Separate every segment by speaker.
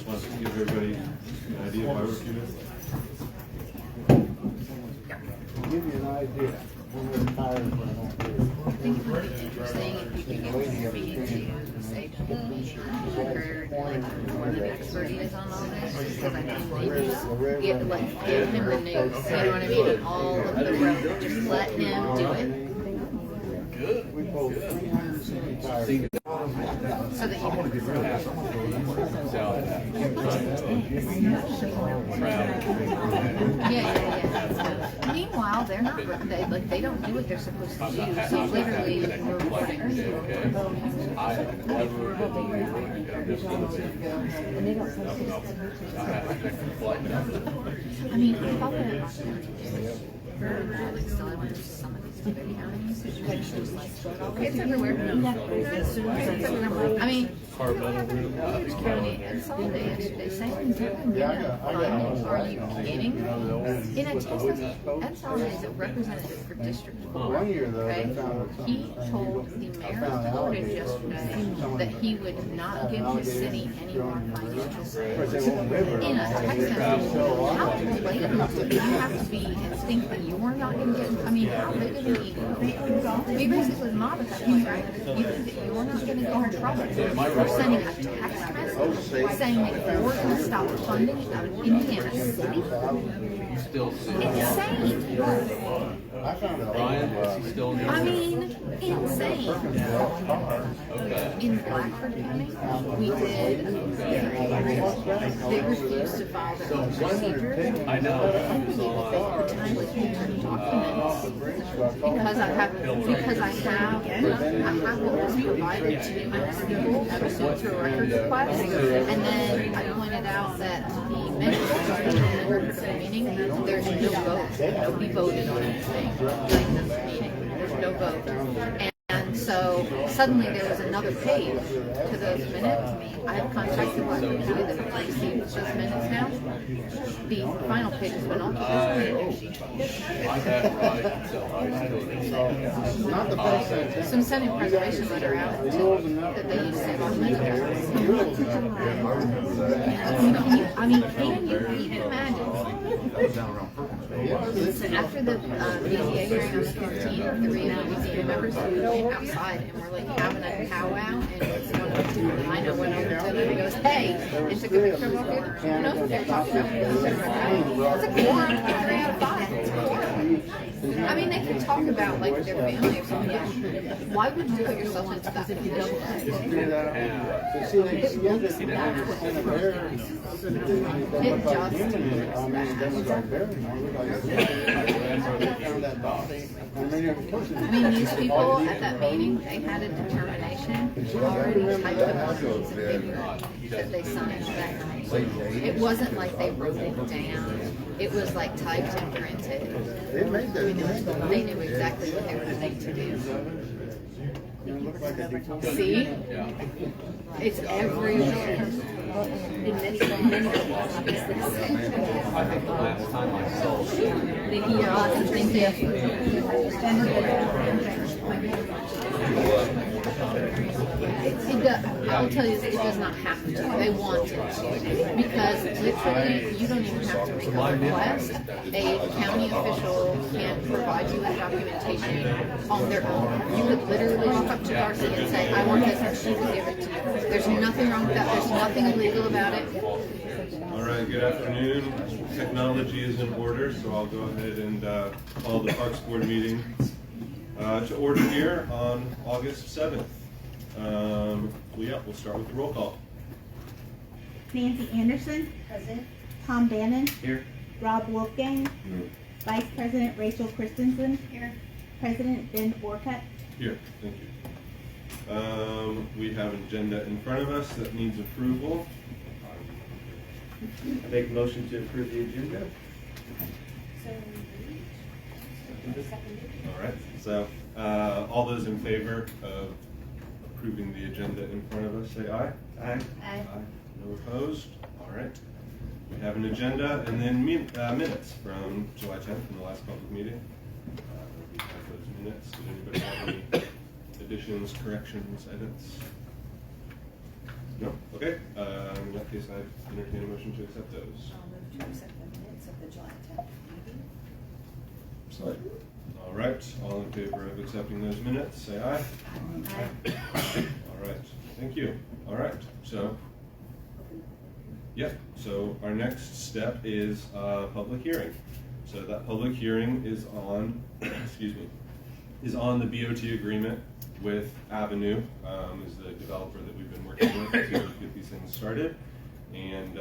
Speaker 1: Want to give everybody an idea of why we're here?
Speaker 2: Give you an idea. When we're tired, we're not here.
Speaker 3: I think it would be interesting if you could get me to say to me like what an expert he is on all this, because I think they just give him the news, you know what I mean, and all of the road, just let him do it.
Speaker 2: We pulled 360 tires.
Speaker 3: So that you can yeah. Meanwhile, they're not they don't do what they're supposed to do. So literally, we're recording. I mean, I thought that like still I went to some of these other counties. It's everywhere. I mean, Mounds County and Sunday yesterday saying are you kidding? In a Texas, Ensalde is a representative for District 4. Okay? He told the mayor of Portage yesterday that he would not give his city any more financial support. In a Texas, how blatant do you have to be and think that you're not going to get, I mean, how big of an ego? We basically mob at that point, right? You think that you're not going to get in trouble for sending a text message saying that you're going to stop funding out of Indiana City? Insane.
Speaker 2: I found out.
Speaker 4: Is he still in the
Speaker 3: I mean, insane. In Blackford County, we did. They refused to file their own procedure.
Speaker 4: I know.
Speaker 3: Timely documents because I have what was provided to us people pursuant to a records request, and then I pointed out that the minutes in the record of the meeting, there's no vote. Nobody voted on anything like this meeting. There's no vote. And so suddenly there was another page to those minutes. I have contacted one of the that received those minutes now. The final page has been altered. Some sending preservation letter out that they used to send on minutes. I mean, can you imagine? After the BZA hearing on the 15th, the BZA members came outside and were like having a powwow, and one of the I know went over to them and goes, "Hey," and took a picture of them. Who knows what they're talking about? It's a quorum. 3 out of 5. It's a quorum. I mean, they can talk about like their family or something. Yeah. Why would you put yourself into that position? I mean, these people at that meeting, they had a determination already typed up on a piece of paper that they signed that night. It wasn't like they wrote it down. It was like typed and printed. I mean, they knew exactly what they were going to do. See? It's everywhere.
Speaker 4: I think the last time I saw
Speaker 3: You're awesome. Thank you. I will tell you that it does not have to. They want it. Because literally, you don't even have to make a request. A county official can provide you with documentation on their own. You could literally walk up to Darcy and say, I want this, and she will give it to you. There's nothing wrong with that. There's nothing illegal about it.
Speaker 1: All right, good afternoon. Technology is in order, so I'll go ahead and call the Parks Board meeting to order here on August 7th. We'll start with the roll call.
Speaker 5: Nancy Anderson. Present. Tom Bannon.
Speaker 1: Here.
Speaker 5: Rob Wolfgang.
Speaker 1: Here.
Speaker 5: Vice President Rachel Christensen. Here. President Ben Orcutt.
Speaker 1: Here, thank you. We have an agenda in front of us that needs approval.
Speaker 6: I make a motion to approve the agenda.
Speaker 1: All right, so all those in favor of approving the agenda in front of us, say aye.
Speaker 6: Aye.
Speaker 3: Aye.
Speaker 1: No opposed? All right. We have an agenda and then minutes from July 10th from the last public meeting. We have those minutes. Does anybody have any additions, corrections, edits? No? Okay. that case, I entertain a motion to accept those.
Speaker 7: I'll move to accept the minutes of the July 10th meeting.
Speaker 1: Second. All right, all in favor of accepting those minutes, say aye. All right, thank you. All right, so, so our next step is public hearing. So that public hearing is on, excuse me, is on the BOT agreement with Avenue, is the developer that we've been working with to get these things started. And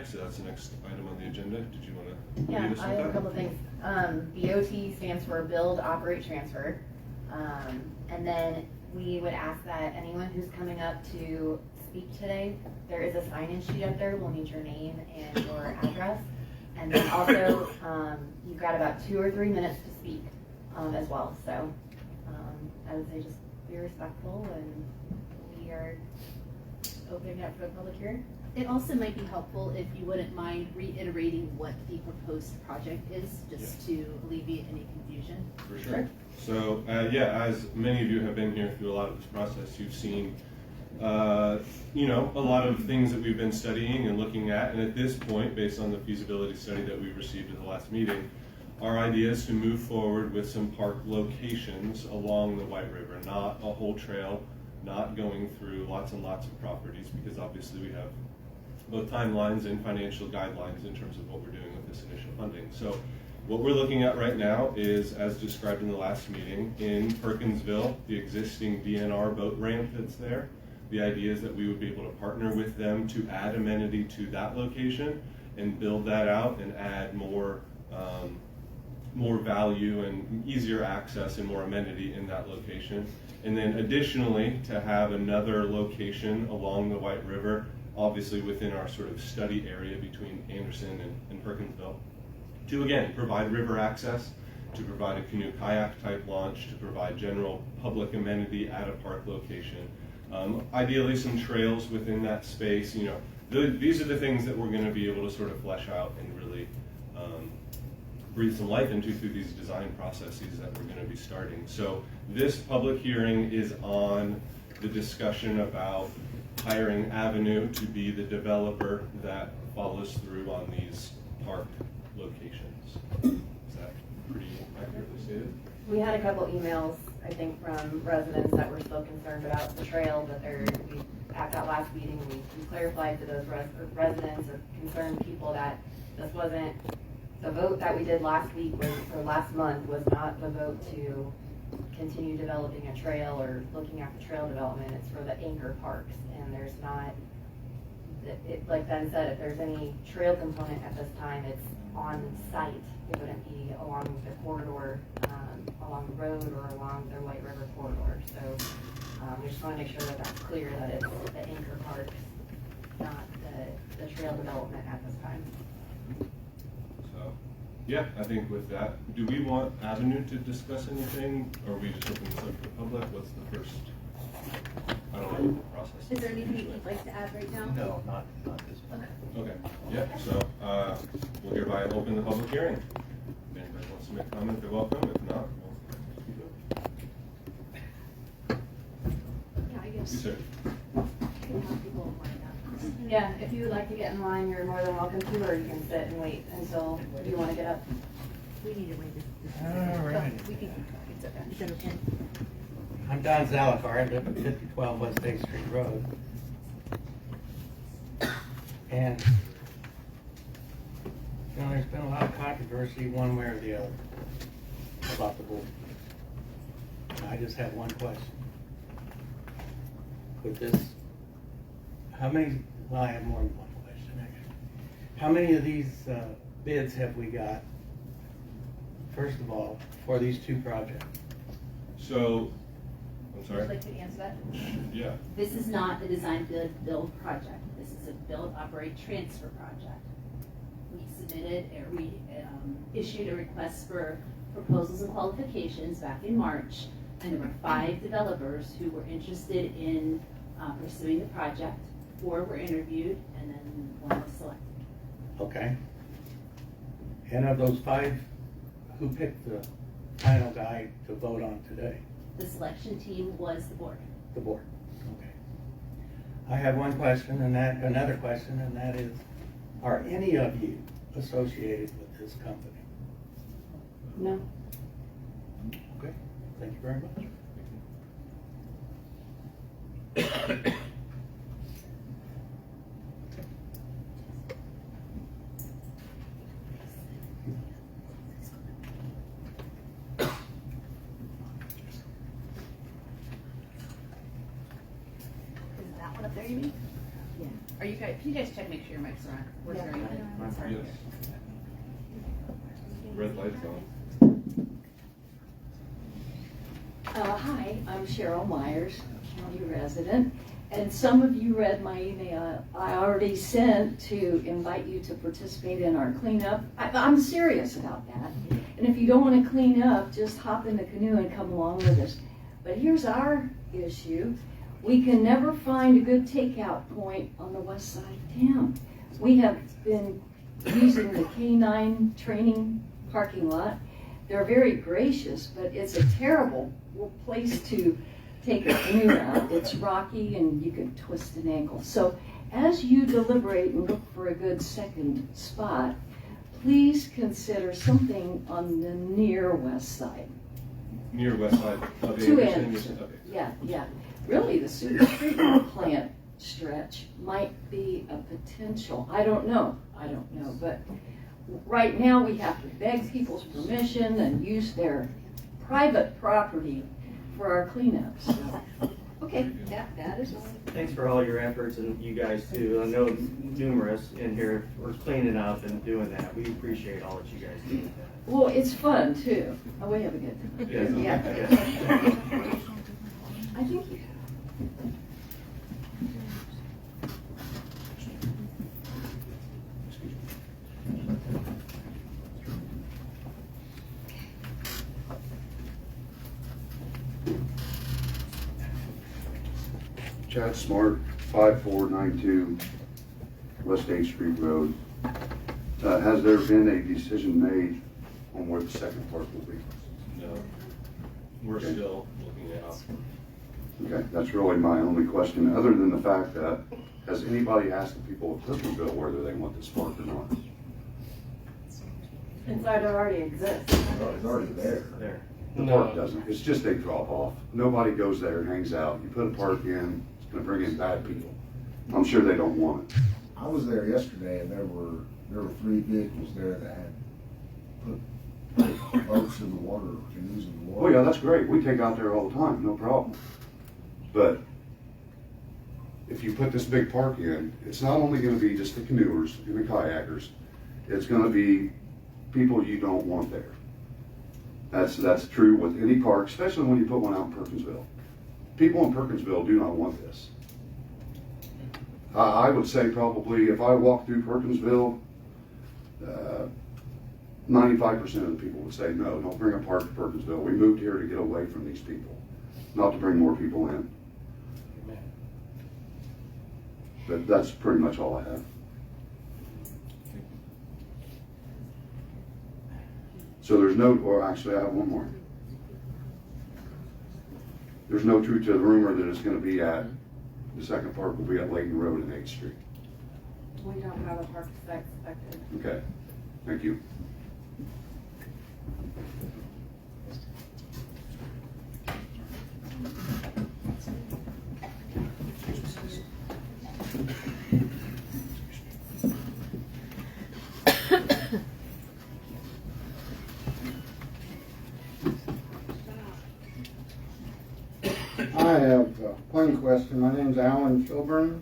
Speaker 1: so that's the next item on the agenda. Did you want to
Speaker 8: Yeah,
Speaker 1: lead us with
Speaker 8: I have a
Speaker 1: that?
Speaker 8: couple things. BOT stands for Build, Operate, Transfer. And then we would ask that anyone who's coming up to speak today, there is a sign-in sheet up there. We'll need your name and your address. And then also, you've got about 2 or 3 minutes to speak as well. So I would say just be respectful, and we are opening up for the public hearing.
Speaker 9: It also might be helpful if you wouldn't mind reiterating what the proposed project is, just to alleviate any confusion.
Speaker 1: For sure. So, as many of you have been here through a lot of this process, you've seen, a lot of things that we've been studying and looking at. And at this point, based on the feasibility study that we received at the last meeting, our idea is to move forward with some park locations along the White River, not a whole trail, not going through lots and lots of properties, because obviously we have both timelines and financial guidelines in terms of what we're doing with this initial funding. So what we're looking at right now is, as described in the last meeting, in Perkinsville, the existing DNR boat ramp that's there. The idea is that we would be able to partner with them to add amenity to that location and build that out and add more value and easier access and more amenity in that location. And then additionally, to have another location along the White River, obviously within our sort of study area between Anderson and Perkinsville, to again provide river access, to provide a canoe kayak type launch, to provide general public amenity at a park location. Ideally some trails within that space. These are the things that we're going to be able to sort of flesh out and really breathe some life into through these design processes that we're going to be starting. So this public hearing is on the discussion about hiring Avenue to be the developer that follows through on these park locations. Is that pretty accurately stated?
Speaker 8: We had a couple emails, I think, from residents that were still concerned about the trail, but at that last meeting, we clarified to those residents or concerned people that this wasn't, the vote that we did last week or last month was not the vote to continue developing a trail or looking at the trail development. It's for the anchor parks, and there's not, like Ben said, if there's any trail component at this time, it's on site. It wouldn't be along the corridor, along the road or along the White River corridor. So we just want to make sure that that's clear, that it's the anchor parks, not the trail development at this time.
Speaker 1: So, I think with that, do we want Avenue to discuss anything, or are we just open this up to the public? What's the first, I don't know, the process?
Speaker 9: Is there anything you'd like to add right now?
Speaker 6: No, not this one.
Speaker 1: Okay, so we'll hereby open the public hearing. If anybody wants to make a comment, they're welcome. If not, we'll keep it.
Speaker 9: Yeah, I guess.
Speaker 1: You, sir.
Speaker 9: Can have people line up.
Speaker 8: Yeah, if you would like to get in line, you're more than welcome to, or you can sit and wait until you want to get up.
Speaker 9: We need to wait this.
Speaker 6: All right.
Speaker 9: We can, it's okay. Is that okay?
Speaker 10: I'm Don Zalakar. I live at 5012 West 8th Street Road. And, there's been a lot of controversy one way or the other about the board. I just have one question. Could this, I have more than one question, actually. How many of these bids have we got, first of all, for these two projects?
Speaker 1: So, I'm
Speaker 9: Would
Speaker 1: sorry.
Speaker 9: you like to answer that?
Speaker 1: Yeah.
Speaker 9: This is not a design build project. This is a build, operate, transfer project. We submitted, we issued a request for proposals and qualifications back in March, and there were 5 developers who were interested in pursuing the project. 4 were interviewed, and then 1 was selected.
Speaker 10: Okay. And of those 5, who picked the final guy to vote on today?
Speaker 9: The selection team was the board.
Speaker 10: The board. Okay. I have one question and another question, and that is, are any of you associated with this company?
Speaker 8: No.
Speaker 10: Okay, thank you very much.
Speaker 9: Is that one up there, you mean?
Speaker 5: Yeah.
Speaker 9: Are you guys, can you guys check, make sure your mics are on? We're
Speaker 5: Yeah.
Speaker 9: hearing you.
Speaker 1: Yes. Red light's on.
Speaker 11: Hi, I'm Cheryl Myers, county resident, and some of you read my email I already sent to invite you to participate in our cleanup. I'm serious about that. And if you don't want to clean up, just hop in the canoe and come along with us. But here's our issue. We can never find a good takeout point on the west side of town. We have been using the K9 training parking lot. They're very gracious, but it's a terrible place to take a canoe out. It's rocky and you can twist an ankle. So as you deliberate and look for a good second spot, please consider something on the near west side.
Speaker 1: Near west side of
Speaker 11: To
Speaker 1: Anderson.
Speaker 11: Anderson.
Speaker 1: Okay.
Speaker 11: Yeah. Really, the sewage treatment plant stretch might be a potential. I don't know, but right now we have to beg people's permission and use their private property for our cleanups. So, okay, that is all.
Speaker 6: Thanks for all your efforts and you guys too. I know numerous in here for cleaning up and doing that. We appreciate all that you guys do.
Speaker 11: Well, it's fun too. Oh, we have a good time.
Speaker 6: Yes.
Speaker 11: Yeah. I think you
Speaker 12: Chad Smart, 5492 West 8th Street Road. Has there been a decision made on where the second park will be?
Speaker 1: No. We're still looking at options.
Speaker 12: Okay, that's really my only question, other than the fact that, has anybody asked the people of Cliftonville whether they want this park or not?
Speaker 8: Inside it already exists.
Speaker 12: It's already there. The park doesn't, it's just a drop off. Nobody goes there and hangs out. You put a park in, it's gonna bring in bad people. I'm sure they don't want it.
Speaker 2: I was there yesterday and there were 3 vehicles there that had put boats in the water, canoes in the
Speaker 12: Oh
Speaker 2: water.
Speaker 12: yeah, that's great. We take out there all the time, no problem. But if you put this big park in, it's not only gonna be just the canoers and the kayakers, it's gonna be people you don't want there. That's true with any park, especially when you put one out in Perkinsville. People in Perkinsville do not want this. I would say probably if I walk through Perkinsville, 95% of the people would say, no, don't bring a park to Perkinsville. We moved here to get away from these people, not to bring more people in. But that's pretty much all I have. So there's no, or actually I have one more. There's no truth to the rumor that it's going to be at, the second park will be at Layton Road and 8th Street.
Speaker 8: We don't have a park expected.
Speaker 12: Okay, thank you.
Speaker 2: I have one question. My name's Alan Chilburn.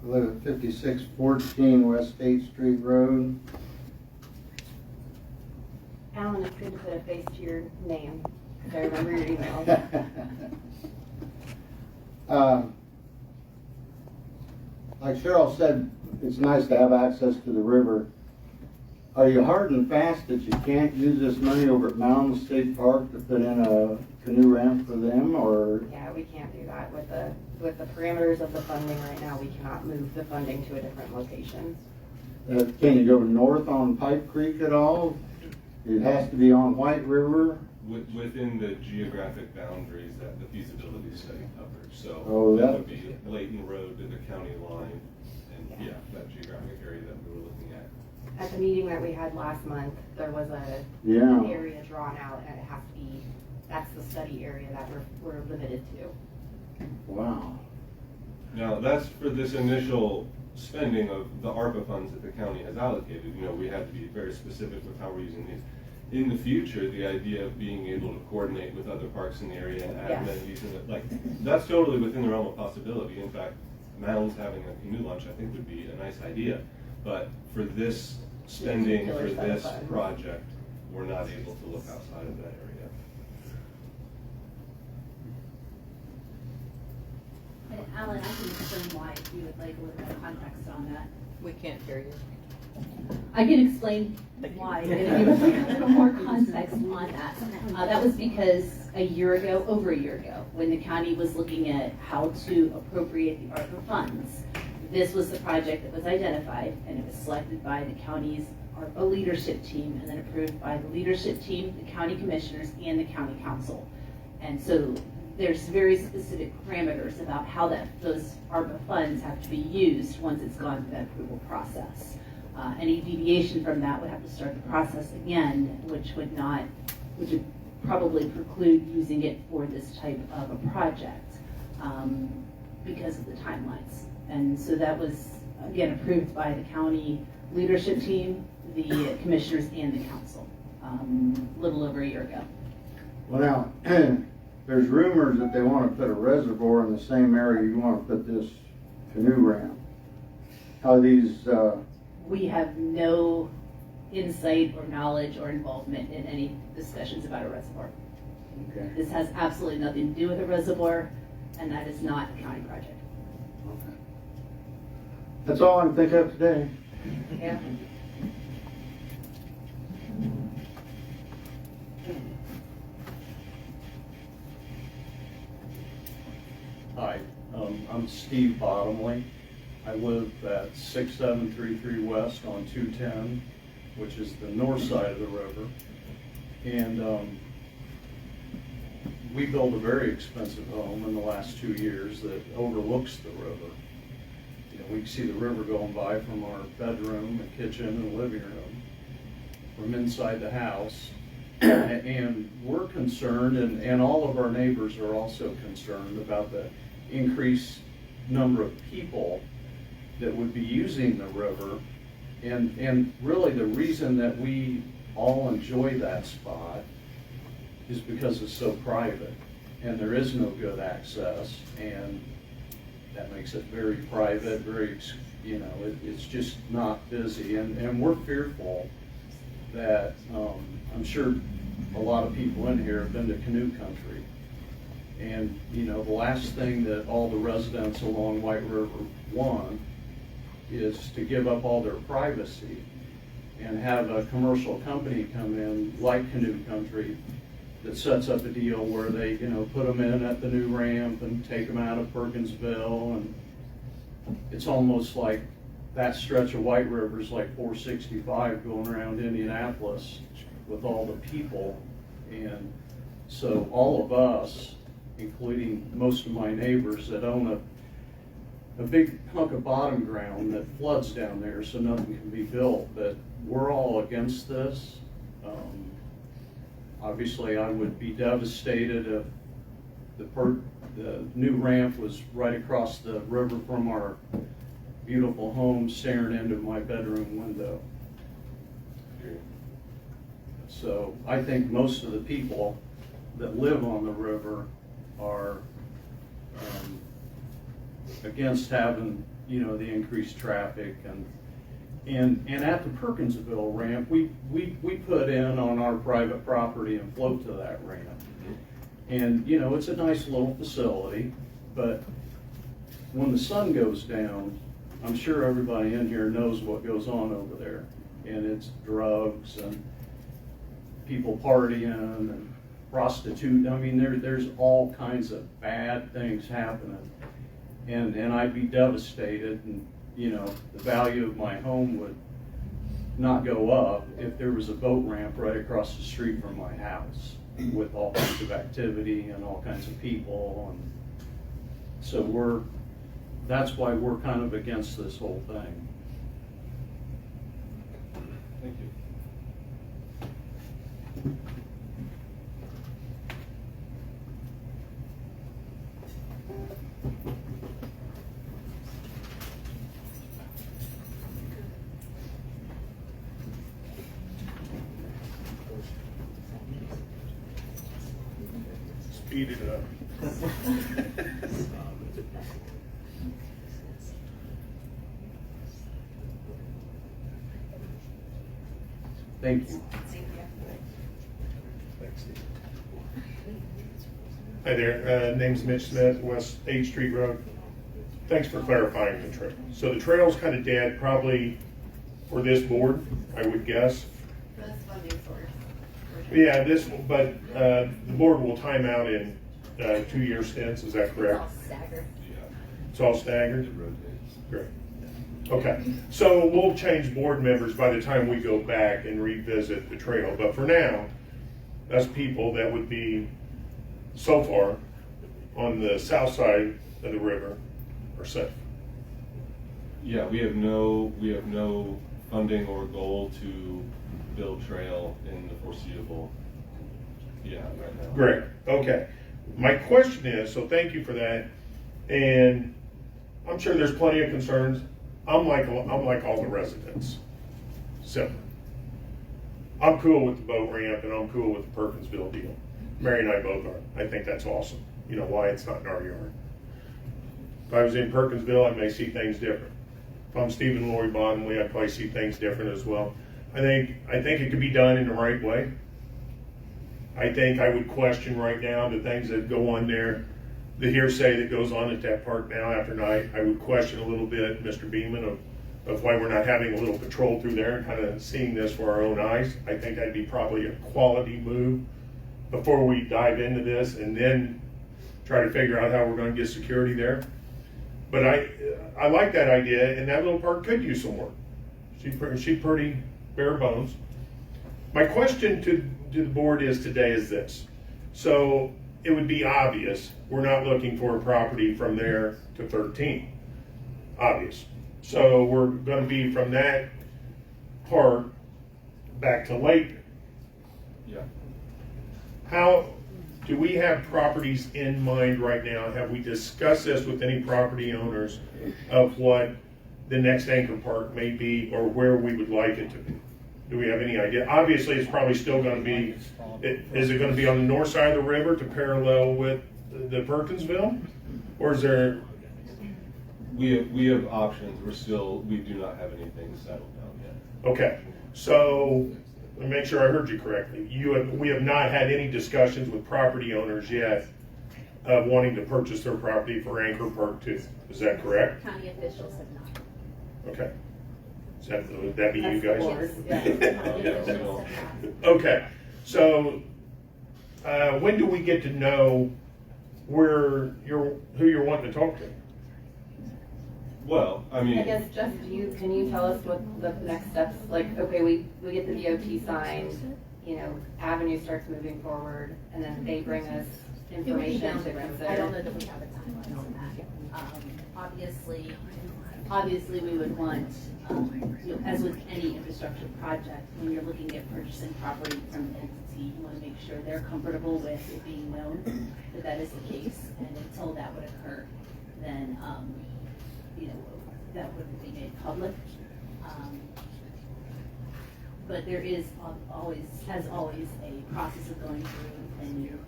Speaker 2: I live at 5614 West 8th Street Road.
Speaker 8: Alan, it's good to put a face to your name, because I remember your email.
Speaker 2: Like Cheryl said, it's nice to have access to the river. Are you hard and fast that you can't use this money over at Mounds State Park to put in a canoe ramp for them, or?
Speaker 8: Yeah, we can't do that with the parameters of the funding right now. We cannot move the funding to a different location.
Speaker 2: Can you go north on Pipe Creek at all? It has to be on White River.
Speaker 1: Within the geographic boundaries that the feasibility study covers. So
Speaker 2: Oh,
Speaker 1: that
Speaker 2: that-
Speaker 1: would be Layton Road to the county line, and yeah, that geographic area that we were looking at.
Speaker 8: At the meeting that we had last month, there was
Speaker 2: Yeah.
Speaker 8: an area drawn out, and it has to be, that's the study area that we're limited to.
Speaker 2: Wow.
Speaker 1: Now, that's for this initial spending of the ARPA funds that the county has allocated. You know, we have to be very specific with how we're using these. In the future, the idea of being able to coordinate with other parks in the area and add
Speaker 8: Yes.
Speaker 1: amenities and like, that's totally within the realm of possibility. In fact, Mounds having a canoe launch, I think, would be a nice idea. But for this spending, for
Speaker 8: particular set of
Speaker 1: this
Speaker 8: funds.
Speaker 1: project, we're not able to look outside of that area.
Speaker 9: And Alan, I can explain why if you would like a little bit of context on that.
Speaker 3: We can't hear you.
Speaker 9: I can explain why, and if you would like a little more context on that. That was because over a year ago, when the county was looking at how to appropriate the ARPA funds, this was the project that was identified, and it was selected by the county's ARPA leadership team, and then approved by the leadership team, the county commissioners, and the county council. And so there's very specific parameters about how those ARPA funds have to be used once it's gone through that approval process. Any deviation from that would have to start the process again, which would probably preclude using it for this type of a project because of the timelines. And so that was, again, approved by the county leadership team, the commissioners, and the council a little over a year ago.
Speaker 2: Well, now, there's rumors that they want to put a reservoir in the same area you want to put this canoe ramp. How these,
Speaker 9: We have no insight or knowledge or involvement in any discussions about a reservoir.
Speaker 2: okay.
Speaker 9: This has absolutely nothing to do with a reservoir, and that is not a county project.
Speaker 2: Okay. That's all I can think of today.
Speaker 8: Yeah.
Speaker 13: Hi, I'm Steve Bottomley. I live at 6733 West on 210, which is the north side of the river. And we built a very expensive home in the last 2 years that overlooks the river. You know, we can see the river going by from our bedroom, the kitchen, and living room, from inside the house. And we're concerned, and all of our neighbors are also concerned about the increased number of people that would be using the river. And really the reason that we all enjoy that spot is because it's so private and there is no good access, and that makes it very private, very, you know, it's just not busy. And we're fearful that, I'm sure a lot of people in here have been to canoe country. And, you know, the last thing that all the residents along White River want is to give up all their privacy and have a commercial company come in, like Canoe Country, that sets up a deal where they, you know, put them in at the new ramp and take them out of Perkinsville. And it's almost like that stretch of White River is like 465 going around Indianapolis with all the people. And so all of us, including most of my neighbors that own a big hunk of bottom ground that floods down there so nothing can be built, but we're all against this. Obviously I would be devastated if the new ramp was right across the river from our beautiful home, staring into my bedroom window. So I think most of the people that live on the river are against having, you know, the increased traffic. And at the Perkinsville ramp, we put in on our private property and float to that ramp. And, you know, it's a nice little facility, but when the sun goes down, I'm sure everybody in here knows what goes on over there. And it's drugs and people partying and prostitute. I mean, there's all kinds of bad things happening. And I'd be devastated, and, you know, the value of my home would not go up if there was a boat ramp right across the street from my house with all kinds of activity and all kinds of people. So that's why we're kind of against this whole thing.
Speaker 1: Thank you.
Speaker 14: Speed it up.
Speaker 10: Thank you.
Speaker 14: Thanks, Steve. Hi there, name's Mitch Smith, West 8th Street Road. Thanks for clarifying the trail. So the trail's kind of dead, probably for this board, I would guess.
Speaker 8: For this funding source.
Speaker 14: Yeah, but the board will time out in 2-year stints, is that correct?
Speaker 8: It's all staggered.
Speaker 14: It's all staggered?
Speaker 1: It rotates.
Speaker 14: Great. Okay, so we'll change board members by the time we go back and revisit the trail, but for now, us people that would be so far on the south side of the river are safe.
Speaker 1: Yeah, we have no funding or goal to build trail in the foreseeable, right now.
Speaker 14: Great, okay. My question is, so thank you for that, and I'm sure there's plenty of concerns. I'm like all the residents. Simple. I'm cool with the boat ramp and I'm cool with the Perkinsville deal. Mary and I both are. I think that's awesome. You know why it's not in our yard. If I was in Perkinsville, I may see things different. If I'm Stephen Lori Bottomley, I'd probably see things different as well. I think it could be done in the right way. I think I would question right now the things that go on there, the hearsay that goes on at that park now after night. I would question a little bit, Mr. Beeman, of why we're not having a little patrol through there and kind of seeing this for our own eyes. I think that'd be probably a quality move before we dive into this and then try to figure out how we're going to get security there. But I like that idea, and that little park could use some work. She's pretty bare bones. My question to the board today is this. So it would be obvious we're not looking for a property from there to 13. Obvious. So we're going to be from that park back to Lake.
Speaker 1: Yeah.
Speaker 14: How do we have properties in mind right now? Have we discussed this with any property owners of what the next anchor park may be or where we would like it to be? Do we have any idea? Obviously, it's probably still going to be, is it going to be on the north side of the river to parallel with the Perkinsville? Or is there?
Speaker 1: We have options. We do not have anything settled down yet.
Speaker 14: Okay, so let me make sure I heard you correctly. We have not had any discussions with property owners yet of wanting to purchase their property for Anchor Park 2. Is that correct?
Speaker 9: County officials have not.
Speaker 14: Okay. Would that be you guys?
Speaker 9: Yeah.
Speaker 14: Okay, so when do we get to know who you're wanting to talk to?
Speaker 1: Well, I mean,
Speaker 8: I guess just can you tell us what the next steps, like, okay, we get the DOT signed, Avenue starts moving forward, and then they bring us information to consider.
Speaker 9: I don't know that we have a timeline on that. Obviously we would want, as with any infrastructure project, when you're looking at purchasing property from an entity, you want to make sure they're comfortable with it being known that that is the case, and until that would occur, then that wouldn't be made public. But there is always a process of going through and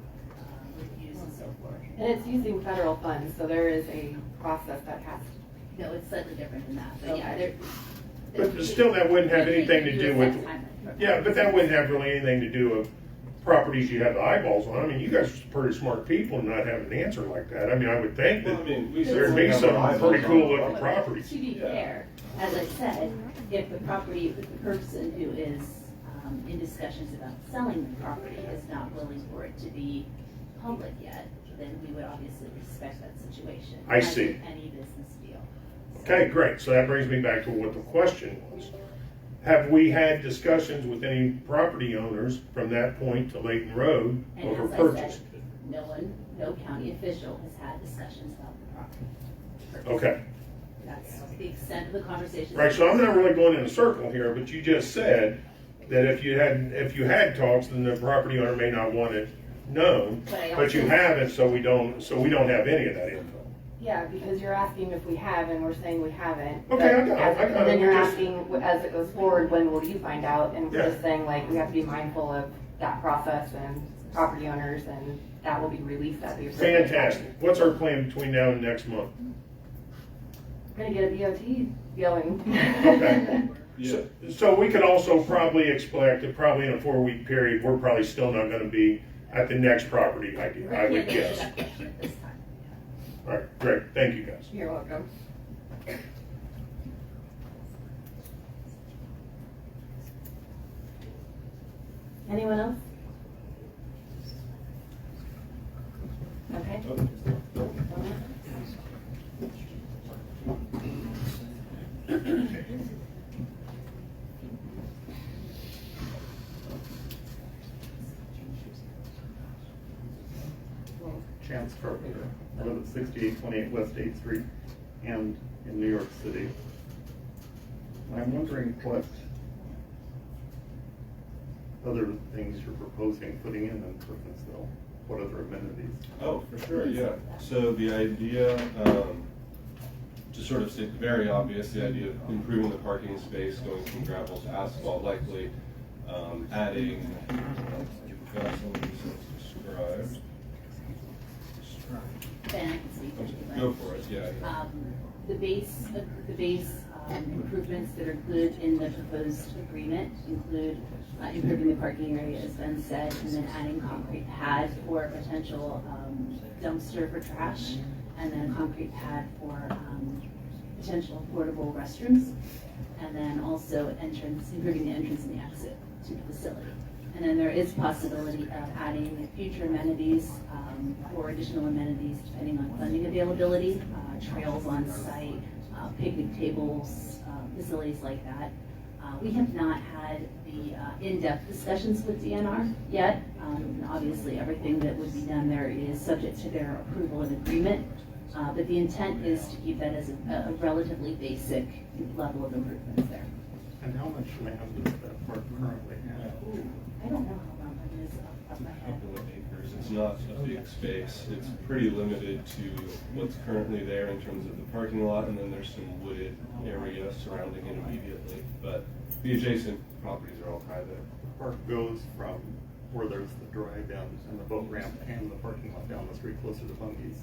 Speaker 9: reviews and so forth.
Speaker 8: And it's using federal funds, so there is a process that has to.
Speaker 9: No, it's slightly different than that, but yeah,
Speaker 14: But still, that wouldn't have anything to do with, but that wouldn't have really anything to do with properties you have the eyeballs on. I mean, you guys are pretty smart people and not have an answer like that. I mean, I would think that there'd be some pretty cool looking properties.
Speaker 9: To be fair, as I said, if the person who is in discussions about selling the property is not willing for it to be public yet, then we would obviously respect that situation.
Speaker 14: I see.
Speaker 9: Any business deal.
Speaker 14: Okay, great. So that brings me back to what the question was. Have we had discussions with any property owners from that point to Layton Road
Speaker 9: And
Speaker 14: over
Speaker 9: as I
Speaker 14: purchase?
Speaker 9: said, no one no county official has had discussions about the property.
Speaker 14: Okay.
Speaker 9: That's the extent of the conversation.
Speaker 14: Right, so I'm not really going in a circle here, but you just said that if you had talks, then the property owner may not want it known, but you haven't, so we don't have any of that info.
Speaker 8: Yeah, because you're asking if we have, and we're saying we haven't.
Speaker 14: Okay, I got it.
Speaker 8: And then you're asking, as it goes forward, when will you find out? And we're
Speaker 14: Yeah.
Speaker 8: just saying, like, we have to be mindful of that process and property owners, and that will be released at the appropriate time.
Speaker 14: Fantastic. What's our plan between now and next month?
Speaker 8: We're gonna get a BOT going.
Speaker 14: Okay.
Speaker 1: Yeah.
Speaker 14: So we could also probably expect that probably in a 4-week period, we're probably still not gonna be at the next property I would guess.
Speaker 9: That question at this time.
Speaker 14: All right, great. Thank you, guys.
Speaker 8: You're welcome. Anyone else? Okay.
Speaker 13: Chance Carpenter. I live at 6828 West 8th Street and in New York City. I'm wondering what other things you're proposing putting in Perkinsville. What other amenities?
Speaker 1: Oh, for sure, yeah. So the idea, to sort of state the very obvious, the idea of improving the parking space, going from gravel to asphalt, likely adding, you've got some of these things described.
Speaker 9: Ben, I can speak if you'd like.
Speaker 1: Go for it, yeah.
Speaker 9: The base improvements that are included in the proposed agreement include improving the parking area, as Ben said, and then adding concrete pad for potential dumpster for trash, and then a concrete pad for potential portable restrooms, and then also improving the entrance and the exit to the facility. And then there is possibility of adding future amenities or additional amenities depending on funding availability, trails on site, picnic tables, facilities like that. We have not had the in-depth discussions with DNR yet. Obviously, everything that would be done there is subject to their approval and agreement. But the intent is to keep that as a relatively basic level of improvements there.
Speaker 13: And how much land does that park currently have?
Speaker 9: I don't know how long that is off my head.
Speaker 1: Couple of acres. It's not a big space. It's pretty limited to what's currently there in terms of the parking lot, and then there's some wooded area surrounding it immediately. But the adjacent properties are all private.
Speaker 13: The park goes from where there's the drive down and the boat ramp and the parking lot down the street closer to Bungee's.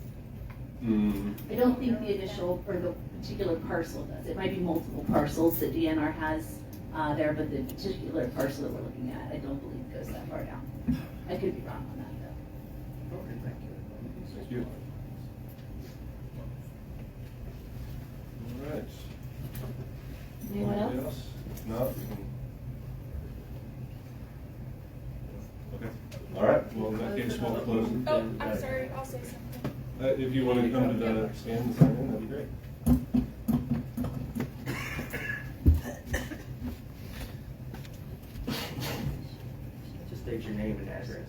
Speaker 9: I don't think the initial or the particular parcel does. It might be multiple parcels that DNR has there, but the particular parcel that we're looking at, I don't believe goes that far down. I could be wrong on that though.
Speaker 13: Okay, thank you.
Speaker 1: Thank you. All right.
Speaker 8: Anyone
Speaker 1: Anybody
Speaker 8: else?
Speaker 1: If not, we can. Okay. All right. Well, in that case, we'll close.
Speaker 15: Oh, I'm sorry, I'll say something.
Speaker 1: If you want to come to the stand and sign in, that'd be great.
Speaker 6: Just state your name and address.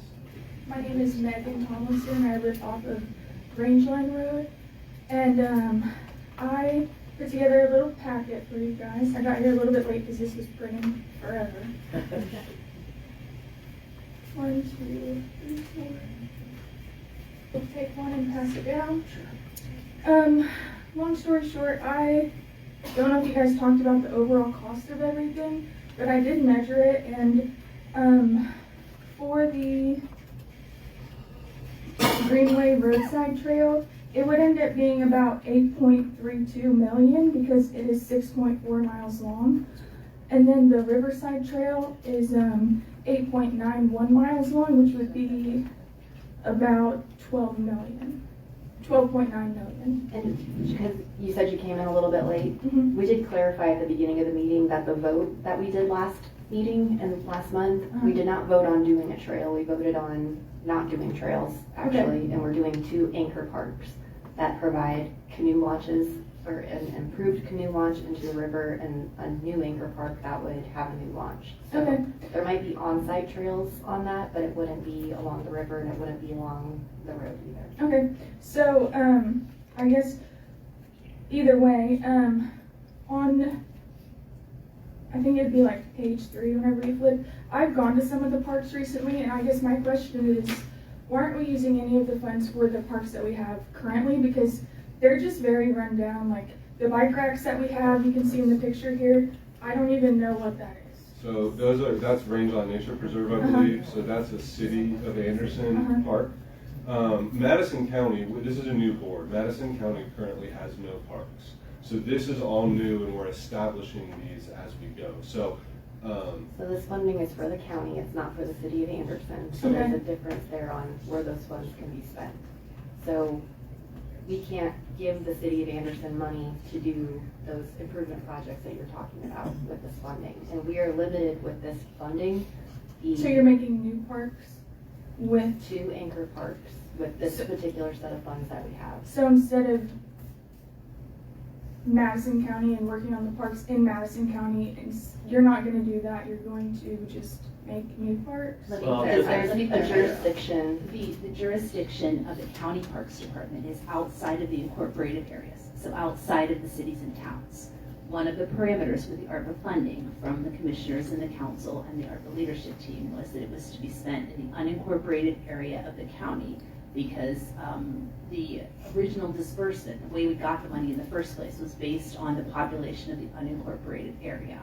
Speaker 15: My name is Megan Tomlinson. I live off of Rangeline Road. And I put together a little packet for you guys. I got here a little bit late because this was printing forever. 1, 2, 3, 4. We'll take one and pass it down. Long story short, I don't know if you guys talked about the overall cost of everything, but I did measure it, and for the Greenway roadside trail, it would end up being about 8.32 million because it is 6.4 miles long. And then the Riverside Trail is 8.91 miles long, which would be about 12 million. 12.9 million.
Speaker 8: And because you said you came in a little bit late, we did clarify at the beginning of the meeting that the vote that we did last meeting and last month, we did not vote on doing a trail. We voted on not doing trails, actually, and we're doing 2 anchor parks that provide canoe launches or an improved canoe launch into the river and a new anchor park that would have a new launch. So
Speaker 15: Okay.
Speaker 8: there might be on-site trails on that, but it wouldn't be along the river and it wouldn't be along the road either.
Speaker 15: Okay, so, I guess, either way, on, I think it'd be like page 3 whenever you flip, I've gone to some of the parks recently, and I guess my question is, why aren't we using any of the funds for the parks that we have currently? Because they're just very run down, like, the bike racks that we have, you can see in the picture here, I don't even know what that is.
Speaker 1: So that's Rangeland Nature Preserve, I believe, so that's a City of Anderson park. Madison County, this is a new board, Madison County currently has no parks. So this is all new and we're establishing these as we go. So
Speaker 8: this funding is for the county, it's not for the city of Anderson. So there's a difference there on where those funds can be spent. So we can't give the city of Anderson money to do those improvement projects that you're talking about with this funding. And we are limited with this funding.
Speaker 15: So you're making new parks with
Speaker 8: 2 anchor parks with this particular set of funds that we have.
Speaker 15: So instead of Madison County and working on the parks in Madison County, you're not going to do that, you're going to just make new parks?
Speaker 8: There's a jurisdiction.
Speaker 9: The jurisdiction of the county parks department is outside of the incorporated areas, so outside of the cities and towns. One of the parameters for the ARPA funding from the commissioners and the council and the ARPA leadership team was that it was to be spent in the unincorporated area of the county, because the original disbursement, the way we got the money in the first place, was based on the population of the unincorporated area,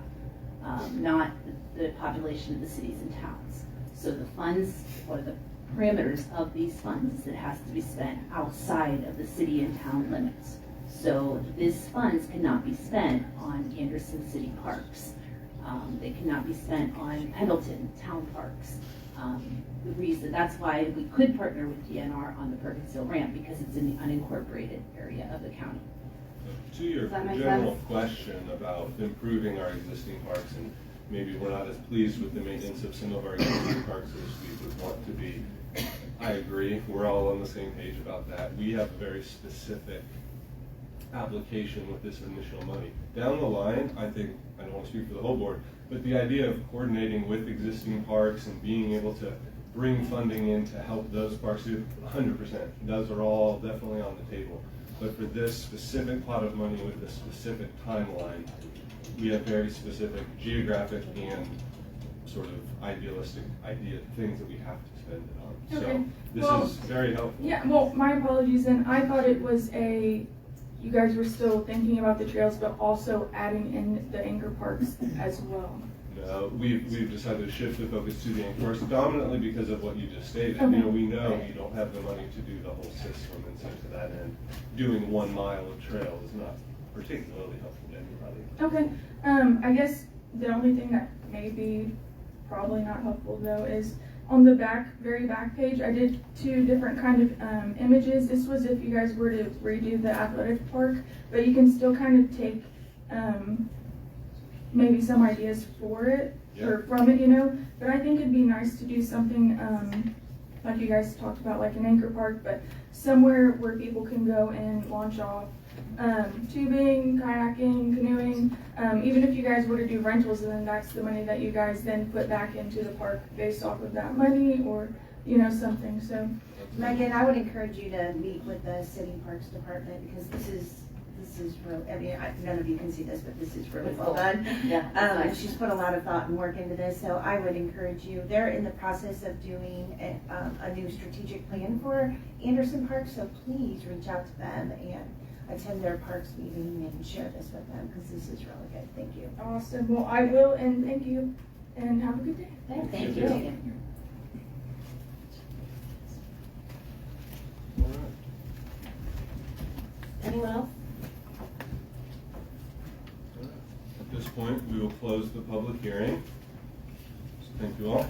Speaker 9: not the population of the cities and towns. So the funds, or the parameters of these funds, that it has to be spent outside of the city and town limits. So these funds cannot be spent on Anderson City parks. They cannot be spent on Pendleton town parks. The reason, that's why we could partner with DNR on the Perkins Hill ramp, because it's in the unincorporated area of the county.
Speaker 1: To your general question about improving our existing parks, and maybe we're not as pleased with the maintenance of some of our existing parks as we would want to be, I agree, we're all on the same page about that. We have a very specific application with this initial money. Down the line, I think, I don't want to speak for the whole board, but the idea of coordinating with existing parks and being able to bring funding in to help those parks do 100%. Those are all definitely on the table. But for this specific pot of money with this specific timeline, we have very specific geographic and sort of idealistic things that we have to spend it on.
Speaker 15: Okay.
Speaker 1: So this is very helpful.
Speaker 15: Yeah, well, my apologies then. I thought it was you guys were still thinking about the trails, but also adding in the anchor parks as well.
Speaker 1: No, we've decided to shift the focus to the anchor parks, predominantly because of what you just stated.
Speaker 15: Okay.
Speaker 1: We know you don't have the money to do the whole system, and so to that end, doing 1 mile of trail is not particularly helpful to anybody.
Speaker 15: Okay, I guess the only thing that may be probably not helpful though is on the very back page, I did 2 different kind of images. This was if you guys were to redo the athletic park, but you can still kind of take maybe some ideas for it, or from it, But I think it'd be nice to do something like you guys talked about, like an anchor park, but somewhere where people can go and launch off. Tubing, kayaking, canoeing, even if you guys were to do rentals, and then that's the money that you guys then put back into the park based off of that money, or something. So
Speaker 7: Megan, I would encourage you to meet with the city parks department, because this is really, I mean, none of you can see this, but this is really well done.
Speaker 8: Yeah.
Speaker 7: And she's put a lot of thought and work into this, so I would encourage you. They're in the process of doing a new strategic plan for Anderson Park, so please reach out to them and attend their parks meeting and share this with them, because this is really good. Thank you.
Speaker 15: awesome. Well, I will, and thank you, and have a good day.
Speaker 8: Thank you.
Speaker 1: All right.
Speaker 8: Anyone else?
Speaker 1: At this point, we will close the public hearing. So thank you all.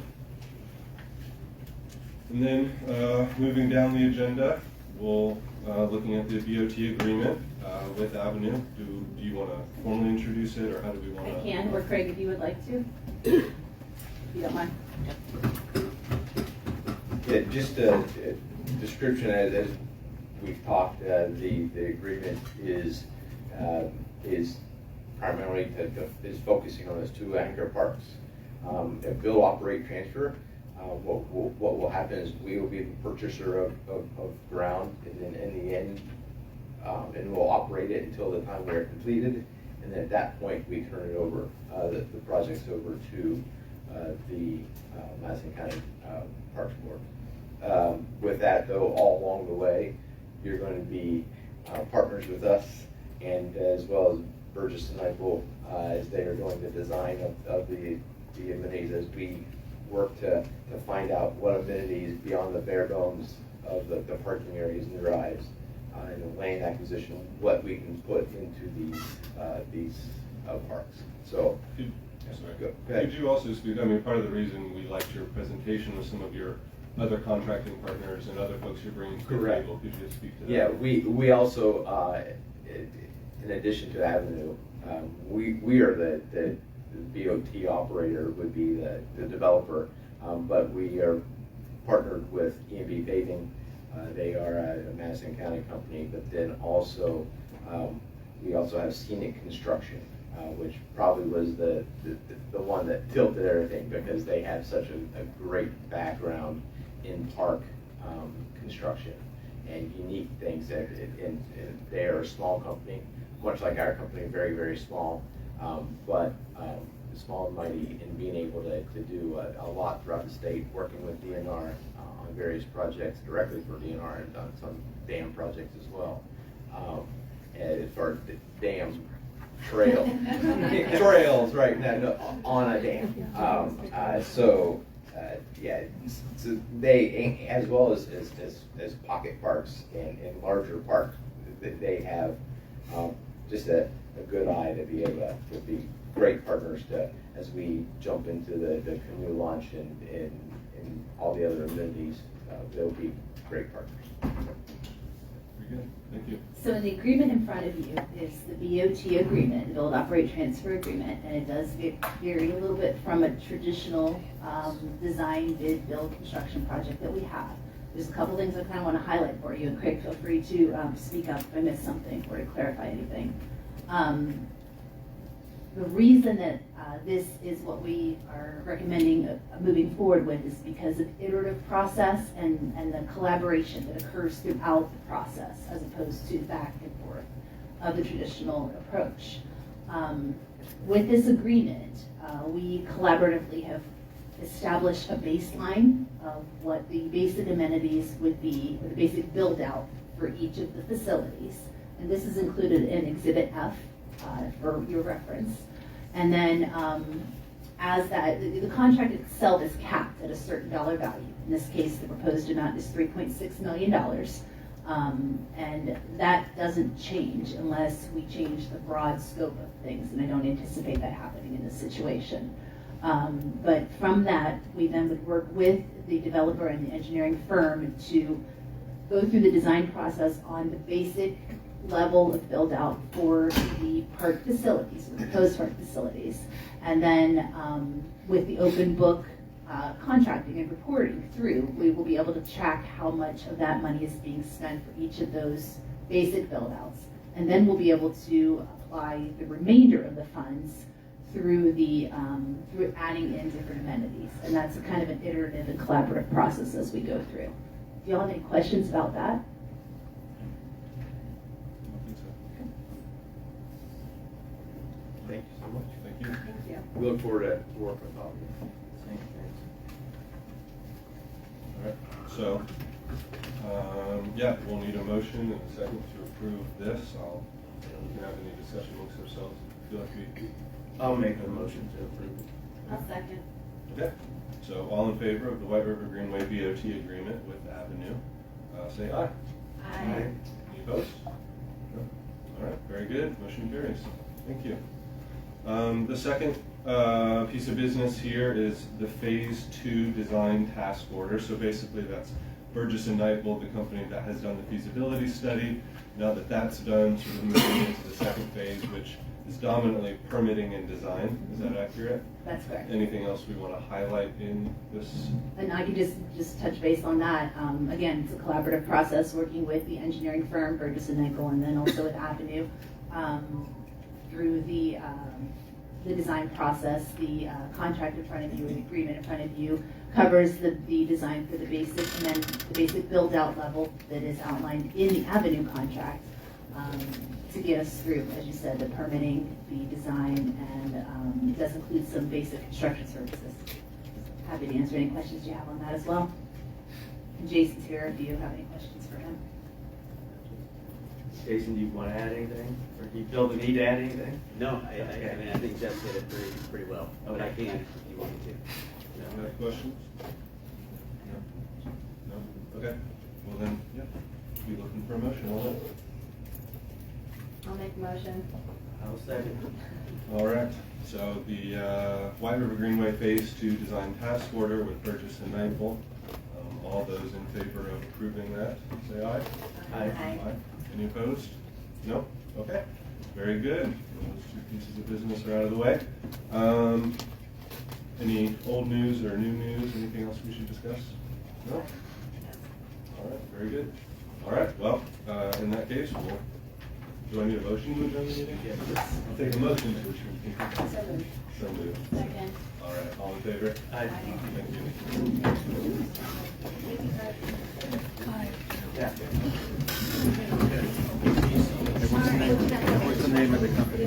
Speaker 1: And then moving down the agenda, we'll looking at the BOT agreement with Avenue. Do you want to formally introduce it, or how do we want to?
Speaker 9: I can, or Craig, if you would like to. If you don't mind.
Speaker 16: Yeah, just a description as we've talked, the agreement is primarily is focusing on those two anchor parks. If build, operate, transfer, what will happen is we will be the purchaser of ground, and then in the end, and we'll operate it until the time we're completed, and then at that point we turn it over, the projects over to the Madison County Parks Board. With that though, all along the way, you're going to be partners with us, and as well as Burgess and Eichel, as they are doing the design of the amenities, as we work to find out what amenities beyond the bare bones of the parking areas and drives and the land acquisition, what we can put into these parks. So,
Speaker 1: Sorry. Could you also speak, I mean, part of the reason we liked your presentation was some of your other contracting partners and other folks you're bringing to the table. Could you speak to that?
Speaker 16: Yeah, we also, in addition to Avenue, we are the BOT operator, would be the developer, but we are partnered with E&B Paving. They are a Madison County company, but then also we also have Scenic Construction, which probably was the one that tilted everything, because they have such a great background in park construction and unique things. And they are a small company, much like our company, very, very small, but small and mighty in being able to do a lot throughout the state, working with DNR on various projects directly for DNR, and done some dam projects as well. As far as the dam trails, right, no, on a dam. Yeah, so they, as well as pocket parks and larger parks, they have just a good eye to be able to be great partners as we jump into the canoe launch and all the other amenities. They'll be great partners.
Speaker 1: Very good. Thank you.
Speaker 9: So the agreement in front of you is the BOT agreement, Build, Operate, Transfer Agreement, and it does vary a little bit from a traditional design, bid, build, construction project that we have. There's a couple things I kind of want to highlight for you, and Craig, feel free to speak up if I missed something or to clarify anything. The reason that this is what we are recommending moving forward with is because of iterative process and the collaboration that occurs throughout the process, as opposed to back and forth of the traditional approach. With this agreement, we collaboratively have established a baseline of what the basic amenities would be, or the basic build out for each of the facilities. And this is included in Exhibit F for your reference. And then as that, the contract itself is capped at a certain dollar value. In this case, the proposed amount is $3.6 million. And that doesn't change unless we change the broad scope of things, and I don't anticipate that happening in this situation. But from that, we then would work with the developer and the engineering firm to go through the design process on the basic level of build out for the park facilities, the proposed park facilities. And then with the open book contracting and reporting through, we will be able to track how much of that money is being spent for each of those basic build outs. And then we'll be able to apply the remainder of the funds through through adding in different amenities. And that's a kind of an iterative and collaborative process as we go through. Do y'all have any questions about that?
Speaker 16: Thank you so much.
Speaker 1: Thank you.
Speaker 9: Thank you.
Speaker 16: We look forward to working with all of you.
Speaker 1: All right. So, yeah, we'll need a motion and a second to approve this. We can have any discussion amongst ourselves. I feel like
Speaker 6: I'll make a motion to approve.
Speaker 8: I'll second.
Speaker 1: Okay. So all in favor of the White River Greenway BOT agreement with Avenue, say aye.
Speaker 8: Aye.
Speaker 1: Any opposed? No. All right. Very good. Motion carries. Thank you. The second piece of business here is the Phase 2 Design Task Order. So basically that's Burgess and Knightbold, the company that has done the feasibility study. Now that that's done, sort of moving into the second phase, which is dominantly permitting and design. Is that accurate?
Speaker 9: That's correct.
Speaker 1: Anything else we want to highlight in this?
Speaker 9: And I can just touch base on that. Again, it's a collaborative process working with the engineering firm, Burgess and Nickel, and then also with Avenue. Through the design process, the contract in front of you, the agreement in front of you covers the design for the basic, and then the basic build-out level that is outlined in the Avenue contract to get us through, as you said, the permitting, the design, and it does include some basic construction services. Happy to answer any questions you have on that as well. And Jason's here if you have any questions for him.
Speaker 6: Jason, do you want to add anything? Or do you feel the need to add anything?
Speaker 4: No, I mean, I think Jeff said it pretty well, but I can if you want me to.
Speaker 1: Any questions? No? No? Okay. Well then, yeah, be looking for a motion on it.
Speaker 8: I'll make a motion.
Speaker 6: I'll second.
Speaker 1: All right, so the White River Greenway Phase 2 Design Task Order with Burgess and Nickel. All those in favor of approving that, say aye.
Speaker 8: Aye.
Speaker 1: Any opposed? No? Okay, very good. Those two pieces of business are out of the way. Any old news or new news, anything else we should discuss? No? All right, very good. All right, well, in that case, do I need a motion to adjourn the meeting? Yes. I'll take a motion to adjourn. So moved.
Speaker 9: Second.
Speaker 1: All right, all in favor?
Speaker 6: Aye.
Speaker 1: Thank you.
Speaker 6: Yeah.
Speaker 4: What's the name of the company?